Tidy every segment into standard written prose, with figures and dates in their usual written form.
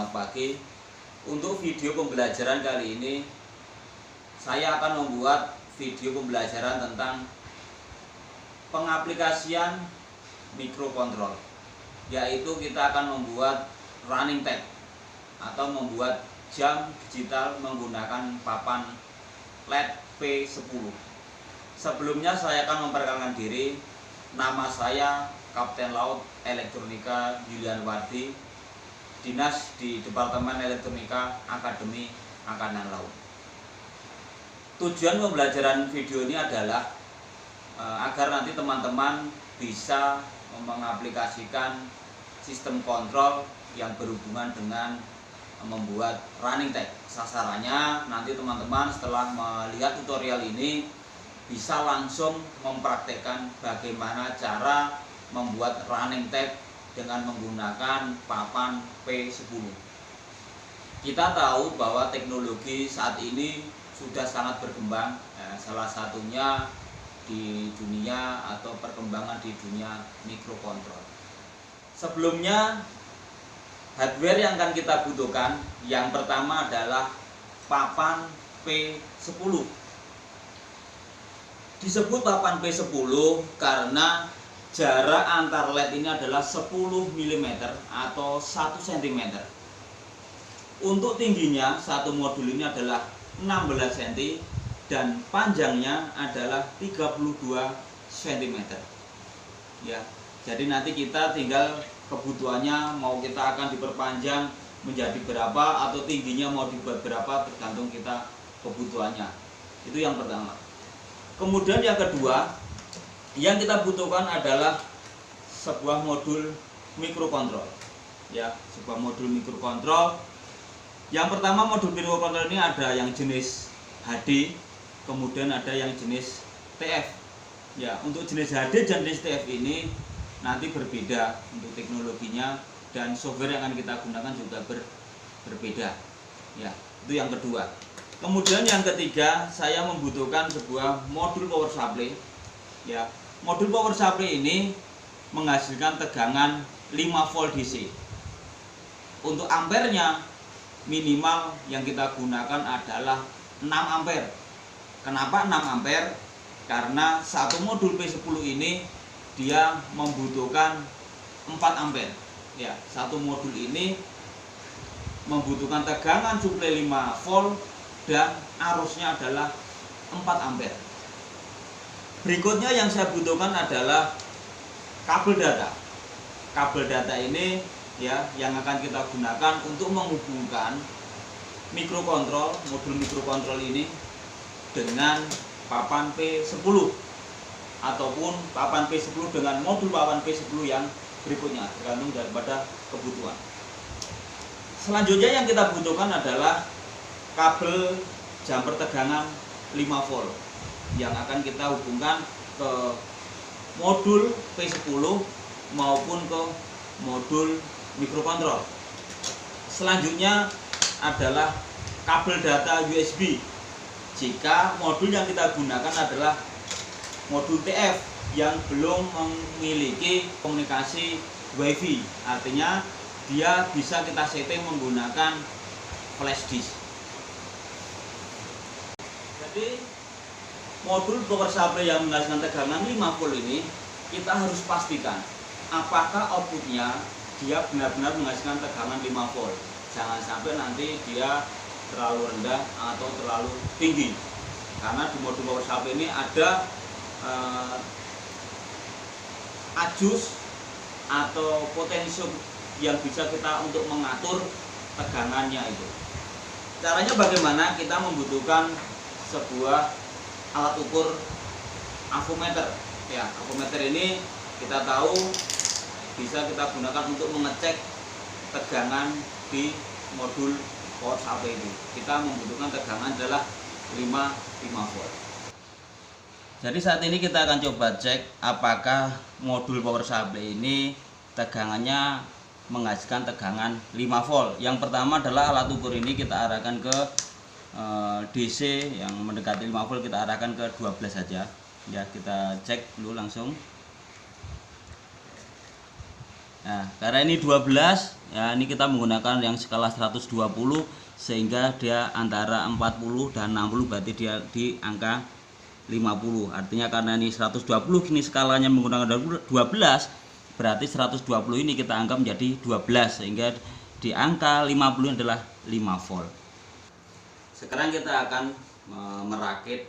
selamat pagi. Untuk video pembelajaran kali ini saya akan membuat video pembelajaran tentang pengaplikasian mikrokontrol, yaitu kita akan membuat running tag atau membuat jam digital menggunakan papan LED P10. Sebelumnya saya akan memperkenalkan diri. Nama saya Kapten Laut Elektronika Yulian Wardi, dinas di Departemen Elektronika Akademi Angkatan Laut. Tujuan pembelajaran video ini adalah agar nanti teman-teman bisa mengaplikasikan sistem kontrol yang berhubungan dengan membuat running tag. Sasarannya nanti teman-teman setelah melihat tutorial ini bisa langsung mempraktekkan bagaimana cara membuat running tag dengan menggunakan papan P10. Kita tahu bahwa teknologi saat ini sudah sangat berkembang, salah satunya di dunia atau perkembangan di dunia mikrokontrol. Sebelumnya, hardware yang akan kita butuhkan yang pertama adalah papan P10. Disebut papan P10 karena jarak antar LED ini adalah 10 mm atau 1 cm. Untuk tingginya satu modul ini adalah 16 cm dan panjangnya adalah 32 cm. Ya, jadi nanti kita tinggal kebutuhannya mau kita akan diperpanjang menjadi berapa atau tingginya mau dibuat berapa, tergantung kita kebutuhannya. Itu yang pertama. Kemudian yang kedua yang kita butuhkan adalah sebuah modul mikrokontrol. Ya, sebuah modul mikrokontrol. Yang pertama, modul mikrokontrol ini ada yang jenis HD, kemudian ada yang jenis TF. Ya, untuk jenis HD dan jenis TF ini nanti berbeda untuk teknologinya dan software yang akan kita gunakan juga berbeda. Ya, itu yang kedua. Kemudian yang ketiga, saya membutuhkan sebuah modul power supply. Ya, modul power supply ini menghasilkan tegangan 5 volt DC. Untuk ampernya minimal yang kita gunakan adalah 6 ampere. Kenapa 6 ampere? Karena satu modul P10 ini dia membutuhkan 4 ampere. Ya, satu modul ini membutuhkan tegangan suplai 5 volt dan arusnya adalah 4 ampere. Berikutnya yang saya butuhkan adalah kabel data. Kabel data ini ya yang akan kita gunakan untuk menghubungkan mikrokontrol, modul mikrokontrol ini dengan papan P10 ataupun papan P10 dengan modul papan P10 yang berikutnya, tergantung daripada kebutuhan. Selanjutnya yang kita butuhkan adalah kabel jumper tegangan 5 volt yang akan kita hubungkan ke modul P10 maupun ke modul mikrokontrol. Selanjutnya adalah kabel data USB jika modul yang kita gunakan adalah modul TF yang belum memiliki komunikasi WiFi, artinya dia bisa kita setting menggunakan flash disk. Jadi modul power supply yang menghasilkan tegangan 5 volt ini kita harus pastikan apakah outputnya dia benar-benar menghasilkan tegangan 5 volt. Jangan sampai nanti dia terlalu rendah atau terlalu tinggi. Karena di modul power supply ini ada adjust atau potential yang bisa kita untuk mengatur tegangannya itu. Caranya bagaimana? Kita membutuhkan sebuah alat ukur avometer. Ya, avometer ini kita tahu bisa kita gunakan untuk mengecek tegangan di modul power supply itu. Kita membutuhkan tegangan adalah 5 volt. Jadi saat ini kita akan coba cek apakah modul power supply ini tegangannya menghasilkan tegangan 5 volt. Yang pertama adalah alat ukur ini kita arahkan ke DC yang mendekati 5 volt, kita arahkan ke 12 saja. Ya, kita cek dulu langsung. Nah, karena ini 12, ya ini kita menggunakan yang skala 120 sehingga dia antara 40 dan 60, berarti dia di angka 50. Artinya karena ini 120, ini skalanya menggunakan 12, berarti 120 ini kita anggap menjadi 12 sehingga di angka 50 adalah 5 volt. Sekarang kita akan merakit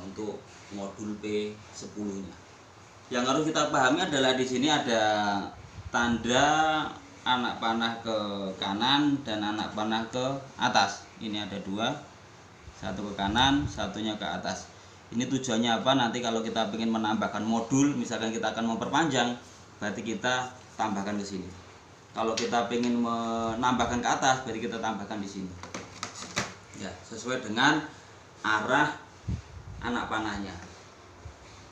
untuk modul P10-nya. Yang harus kita pahami adalah di sini ada tanda anak panah ke kanan dan anak panah ke atas. Ini ada dua, satu ke kanan, satunya ke atas. Ini tujuannya apa? Nanti kalau kita ingin menambahkan modul, misalkan kita akan memperpanjang, berarti kita tambahkan ke sini. Kalau kita ingin menambahkan ke atas, berarti kita tambahkan di sini. Ya, sesuai dengan arah anak panahnya.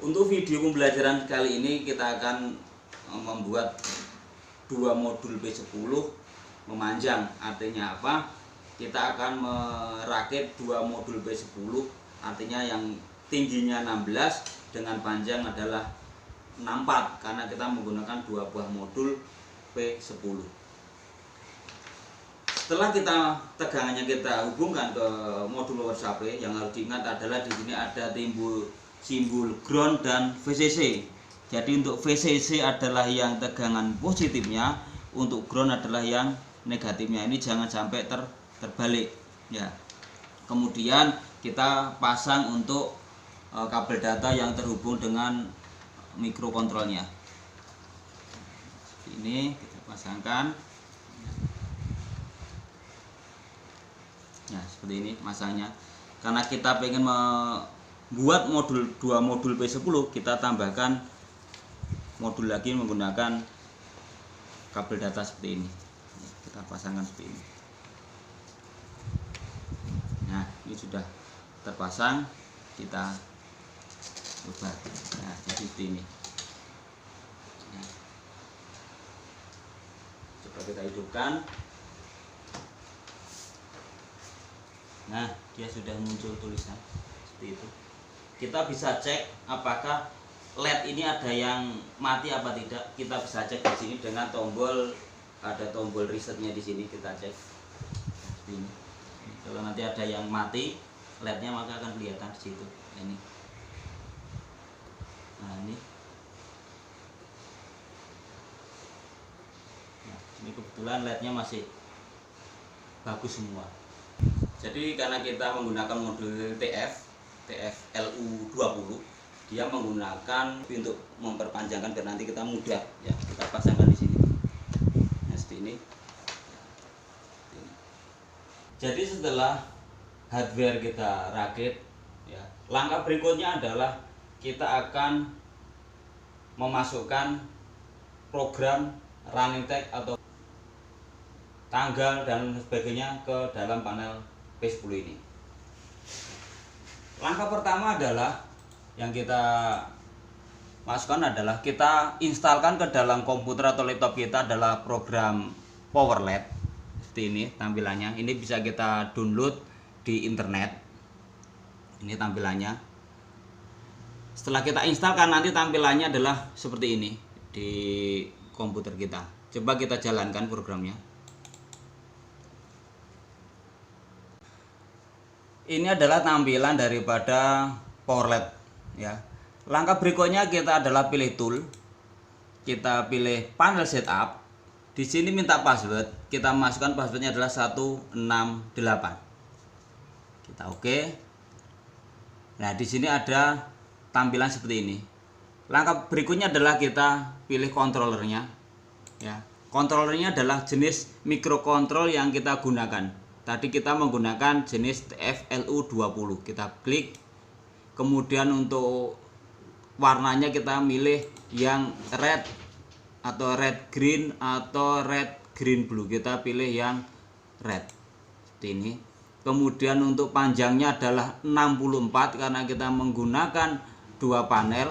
Untuk video pembelajaran kali ini kita akan membuat dua modul P10 memanjang. Artinya apa? Kita akan merakit dua modul P10, artinya yang tingginya 16 dengan panjang adalah 64 karena kita menggunakan dua buah modul P10. Setelah kita tegangannya kita hubungkan ke modul power supply, yang harus diingat adalah di sini ada timbul simbol ground dan VCC. Jadi untuk VCC adalah yang tegangan positifnya, untuk ground adalah yang negatifnya. Ini jangan sampai terbalik ya. Kemudian kita pasang untuk kabel data yang terhubung dengan mikrokontrolnya. Ini kita pasangkan. Ya, seperti ini masangnya. Karena kita pengen membuat dua modul P10, kita tambahkan modul lagi menggunakan kabel data seperti ini. Kita pasangkan seperti ini. Nah, ini sudah terpasang, kita ubah. Nah, jadi seperti ini. Nah, coba kita hidupkan. Nah, dia sudah muncul tulisan seperti itu. Kita bisa cek apakah LED ini ada yang mati apa tidak. Kita bisa cek di sini dengan tombol, ada tombol resetnya di sini, kita cek. Seperti ini. Kalau nanti ada yang mati LED-nya, maka akan kelihatan di situ. Ini. Nah, ini. Nah, ini kebetulan LED-nya masih bagus semua. Jadi karena kita menggunakan modul TFLU20, dia menggunakan untuk memperpanjangkan biar nanti kita mudah ya. Kita pasangkan di sini. Nah, seperti ini. Jadi setelah hardware kita rakit ya, langkah berikutnya adalah kita akan memasukkan program running tag atau tanggal dan sebagainya ke dalam panel P10 ini. Langkah pertama adalah yang kita masukkan adalah kita instalkan ke dalam komputer atau laptop kita adalah program PowerLED. Seperti ini tampilannya. Ini bisa kita download di internet. Ini tampilannya. Setelah kita instalkan, nanti tampilannya adalah seperti ini di komputer kita. Coba kita jalankan programnya. Ini adalah tampilan daripada PowerLED ya. Langkah berikutnya kita adalah pilih tool. Kita pilih panel setup. Di sini minta password. Kita masukkan passwordnya adalah 168. Kita oke. Nah, di sini ada tampilan seperti ini. Langkah berikutnya adalah kita pilih controllernya ya. Controllernya adalah jenis microcontrol yang kita gunakan. Tadi kita menggunakan jenis TFLU20. Kita klik. Kemudian untuk warnanya kita milih yang red atau red green atau red green blue. Kita pilih yang red. Seperti ini. Kemudian untuk panjangnya adalah 64 karena kita menggunakan dua panel.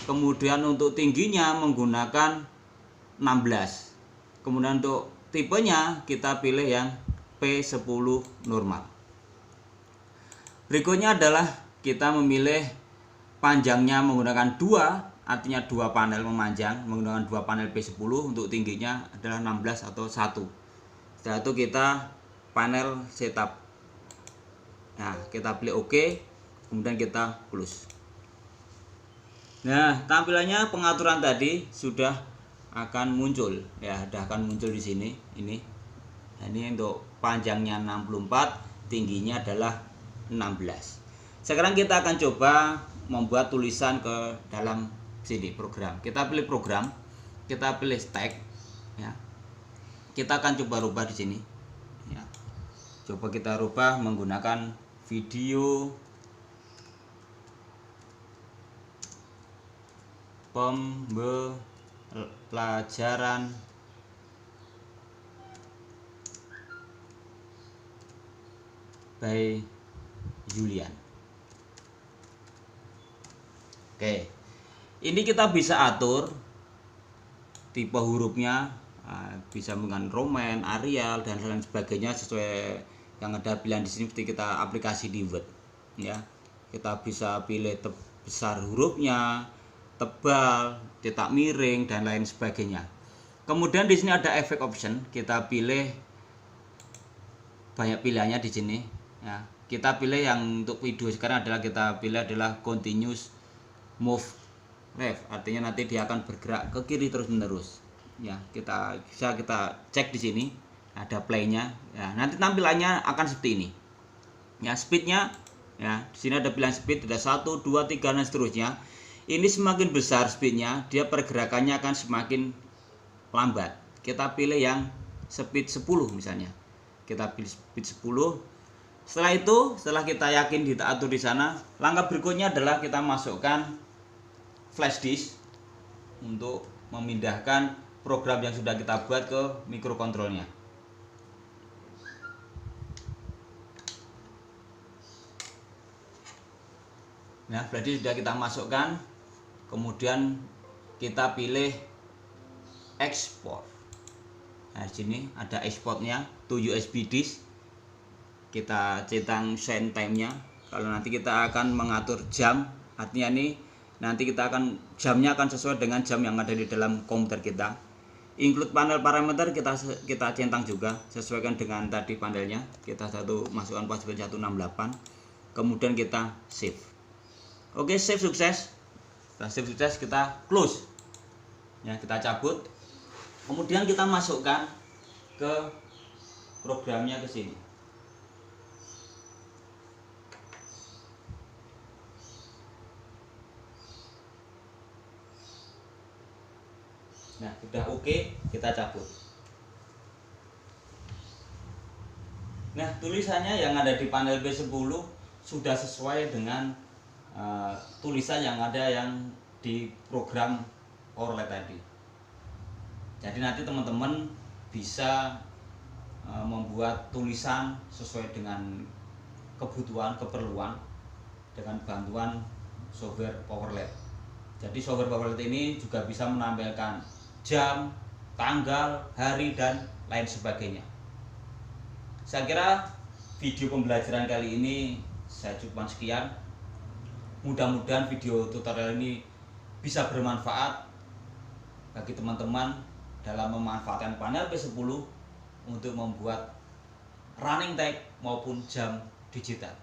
Kemudian untuk tingginya menggunakan 16. Kemudian untuk tipenya kita pilih yang P10 normal. Berikutnya adalah kita memilih panjangnya menggunakan 2 artinya dua panel memanjang menggunakan dua panel P10. Untuk tingginya adalah 16 atau 1. Setelah itu kita panel setup. Nah, kita pilih OK, kemudian kita close. Nah, tampilannya pengaturan tadi sudah akan muncul ya, sudah akan muncul di sini ini. Nah, ini untuk panjangnya 64, tingginya adalah 16. Sekarang kita akan coba membuat tulisan ke dalam sini program. Kita pilih program, kita pilih tag ya. Kita akan coba rubah di sini ya. Coba kita rubah menggunakan video pembelajaran by Julian. Oke, ini kita bisa atur tipe hurufnya, bisa dengan Roman, Arial dan lain sebagainya sesuai yang ada pilihan di sini. Seperti kita aplikasi di Word ya, kita bisa pilih besar hurufnya, tebal, cetak miring dan lain sebagainya. Kemudian di sini ada efek option, kita pilih banyak pilihannya di sini ya. Kita pilih yang untuk video sekarang adalah kita pilih adalah continuous move left, artinya nanti dia akan bergerak ke kiri terus menerus ya. Kita cek di sini ada playnya ya. Nanti tampilannya akan seperti ini ya. Speednya ya, di sini ada pilihan speed, ada 1, 2, 3 dan seterusnya. Ini semakin besar speednya, dia pergerakannya akan semakin lambat. Kita pilih yang speed 10 misalnya, kita pilih speed 10. Setelah itu, setelah kita yakin kita atur di sana, langkah berikutnya adalah kita masukkan flash disk untuk memindahkan program yang sudah kita buat ke mikrokontrolnya. Nah, flash disk sudah kita masukkan, kemudian kita pilih export. Nah, di sini ada exportnya to USB disk. Kita centang send time-nya. Kalau nanti kita akan mengatur jam, artinya ini nanti kita akan jamnya akan sesuai dengan jam yang ada di dalam komputer kita. Include panel parameter kita centang juga, sesuaikan dengan tadi panelnya. Kita masukkan password 168. Kemudian kita save. Oke, save sukses. Setelah save sukses kita close. Ya, kita cabut. Kemudian kita masukkan ke programnya ke sini. Nah, sudah oke, kita cabut. Nah, tulisannya yang ada di panel B10 sudah sesuai dengan tulisan yang ada yang di program ORLED tadi. Jadi nanti teman-teman bisa membuat tulisan sesuai dengan keperluan dengan bantuan software PowerLED. Jadi software PowerLED ini juga bisa menampilkan jam, tanggal, hari dan lain sebagainya. Saya kira video pembelajaran kali ini saya cukupkan sekian. Mudah-mudahan video tutorial ini bisa bermanfaat bagi teman-teman dalam memanfaatkan panel P10 untuk membuat running tag maupun jam digital.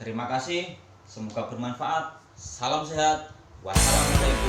Terima kasih, semoga bermanfaat. Salam sehat. Wassalamualaikum.